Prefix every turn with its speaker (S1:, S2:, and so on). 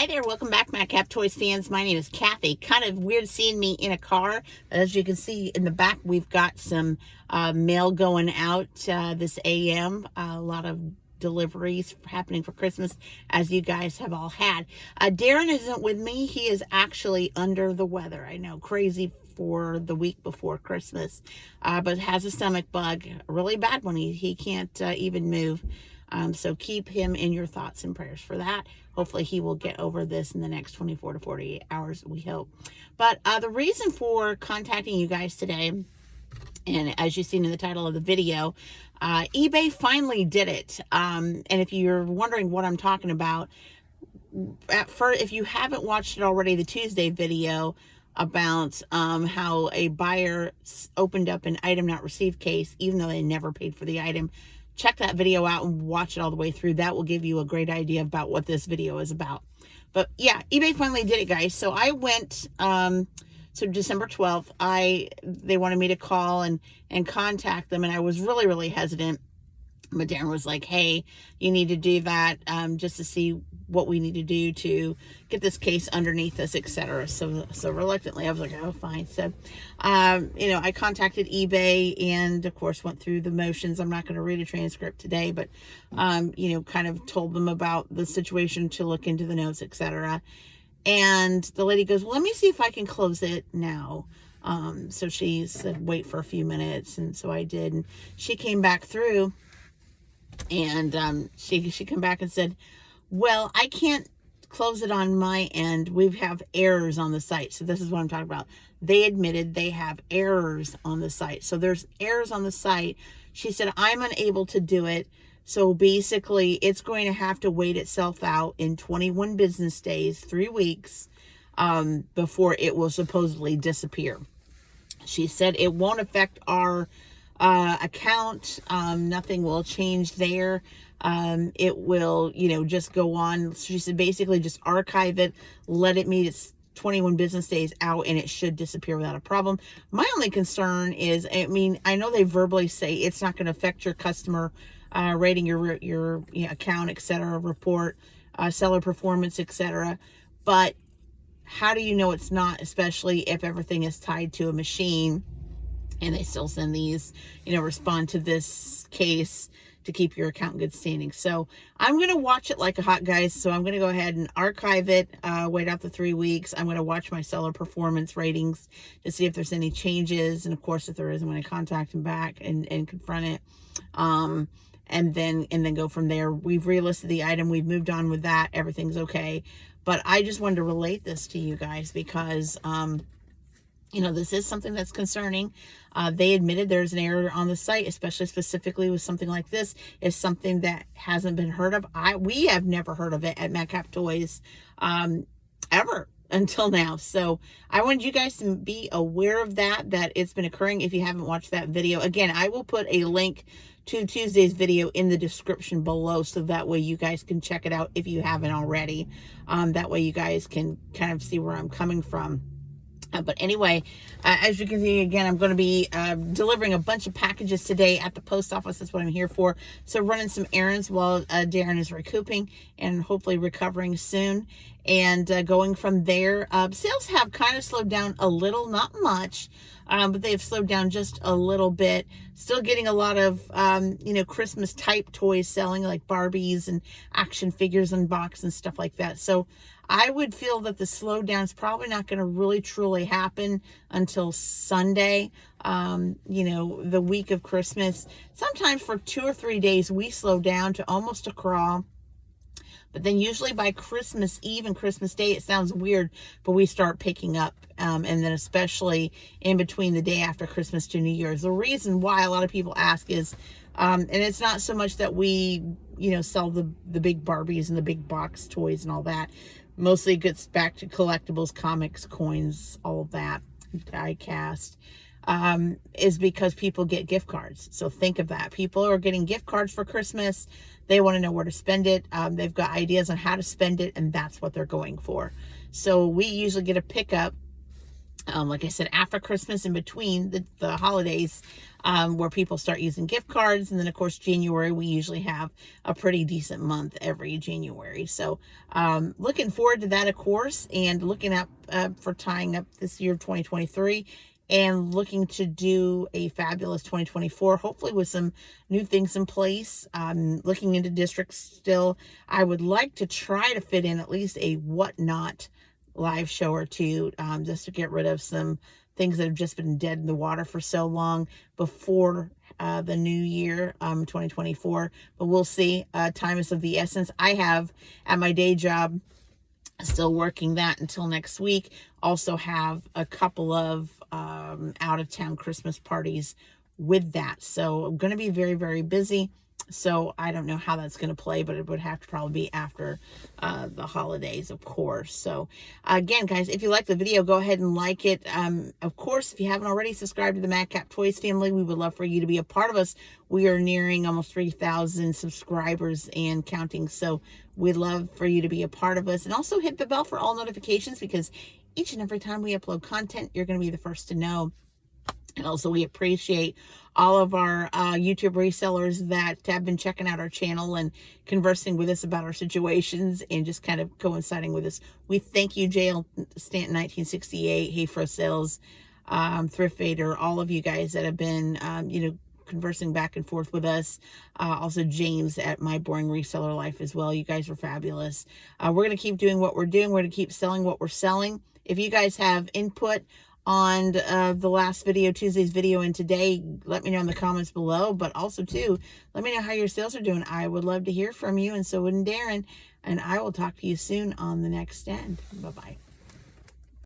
S1: Hi there, welcome back, Madcap Toys fans. My name is Kathy. Kind of weird seeing me in a car. As you can see in the back, we've got some mail going out this AM. A lot of deliveries happening for Christmas, as you guys have all had. Daren isn't with me. He is actually under the weather. I know, crazy for the week before Christmas, but has a stomach bug, a really bad one. He can't even move. So keep him in your thoughts and prayers for that. Hopefully he will get over this in the next 24 to 48 hours, we hope. But the reason for contacting you guys today, and as you've seen in the title of the video, eBay finally did it. And if you're wondering what I'm talking about, if you haven't watched it already, the Tuesday video about how a buyer opened up an item not received case, even though they never paid for the item, check that video out and watch it all the way through. That will give you a great idea about what this video is about. But yeah, eBay finally did it, guys. So I went, so December 12th, they wanted me to call and contact them. And I was really, really hesitant. But Daren was like, hey, you need to do that just to see what we need to do to get this case underneath us, etc. So reluctantly, I was like, oh, fine. So, I contacted eBay and, of course, went through the motions. I'm not going to read a transcript today, but, kind of told them about the situation to look into the notes, etc. And the lady goes, well, let me see if I can close it now. So she said, wait for a few minutes. And so I did. And she came back through. And she came back and said, well, I can't close it on my end. We have errors on the site. So this is what I'm talking about. They admitted they have errors on the site. So there's errors on the site. She said, I'm unable to do it. So basically, it's going to have to wait itself out in 21 business days, 3 weeks, before it will supposedly disappear. She said it won't affect our account. Nothing will change there. It will, just go on. She said basically just archive it, let it meet its 21 business days out, and it should disappear without a problem. My only concern is, I know they verbally say it's not going to affect your customer rating, your account, etc., report, seller performance, etc. But how do you know it's not, especially if everything is tied to a machine? And they still send these, respond to this case to keep your account in good standing. So I'm going to watch it like a hawk, guys. So I'm going to go ahead and archive it, wait out the 3 weeks. I'm going to watch my seller performance ratings to see if there's any changes. And of course, if there is, I'm going to contact them back and confront it. And then go from there. We've relisted the item. We've moved on with that. Everything's okay. But I just wanted to relate this to you guys because, this is something that's concerning. They admitted there's an error on the site, especially specifically with something like this. Is something that hasn't been heard of. We have never heard of it at Madcap Toys ever until now. So I wanted you guys to be aware of that it's been occurring. If you haven't watched that video, again, I will put a link to Tuesday's video in the description below, so that way you guys can check it out if you haven't already. That way you guys can kind of see where I'm coming from. But anyway, as you can see, again, I'm going to be delivering a bunch of packages today at the post office. That's what I'm here for. So running some errands while Daren is recouping and hopefully recovering soon. And going from there, sales have kind of slowed down a little, not much, but they've slowed down just a little bit. Still getting a lot of, Christmas type toys selling, like Barbies and action figures and box and stuff like that. So I would feel that the slowdown is probably not going to really truly happen until Sunday, the week of Christmas. Sometimes for 2 or 3 days, we slow down to almost a crawl. But then usually by Christmas Eve and Christmas Day, it sounds weird, but we start picking up. And then especially in between the day after Christmas to New Year's. The reason why a lot of people ask is, and it's not so much that we, sell the big Barbies and the big box toys and all that. Mostly it gets back to collectibles, comics, coins, all of that, die cast, is because people get gift cards. So think of that. People are getting gift cards for Christmas. They want to know where to spend it. They've got ideas on how to spend it, and that's what they're going for. So we usually get a pickup like I said, after Christmas, in between the holidays, where people start using gift cards. And then, of course, January, we usually have a pretty decent month every January. So looking forward to that, of course, and looking up for tying up this year, 2023, and looking to do a fabulous 2024, hopefully with some new things in place. Looking into districts still. I would like to try to fit in at least a whatnot live show or two, just to get rid of some things that have just been dead in the water for so long before the new year, 2024. But we'll see. Time is of the essence. I have at my day job, still working that until next week. Also have a couple of out of town Christmas parties with that. So I'm going to be very, very busy. So I don't know how that's going to play, but it would have to probably be after the holidays, of course. So again, guys, if you like the video, go ahead and like it. Of course, if you haven't already subscribed to the Madcap Toys family, we would love for you to be a part of us. We are nearing almost 3,000 subscribers and counting. So we'd love for you to be a part of us, and also hit the bell for all notifications, because each and every time we upload content, you're going to be the first to know. And also, we appreciate all of our YouTube resellers that have been checking out our channel and conversing with us about our situations and just kind of coinciding with us. We thank you, Jail Stanton 1968, Hayfro Sales, Thrift Vader, all of you guys that have been, conversing back and forth with us. Also James at My Boring Reseller Life as well. You guys are fabulous. We're going to keep doing what we're doing. We're going to keep selling what we're selling. If you guys have input on the last video, Tuesday's video, and today, let me know in the comments below. But also too, let me know how your sales are doing. I would love to hear from you, and so would Daren. And I will talk to you soon on the next end. Bye-bye.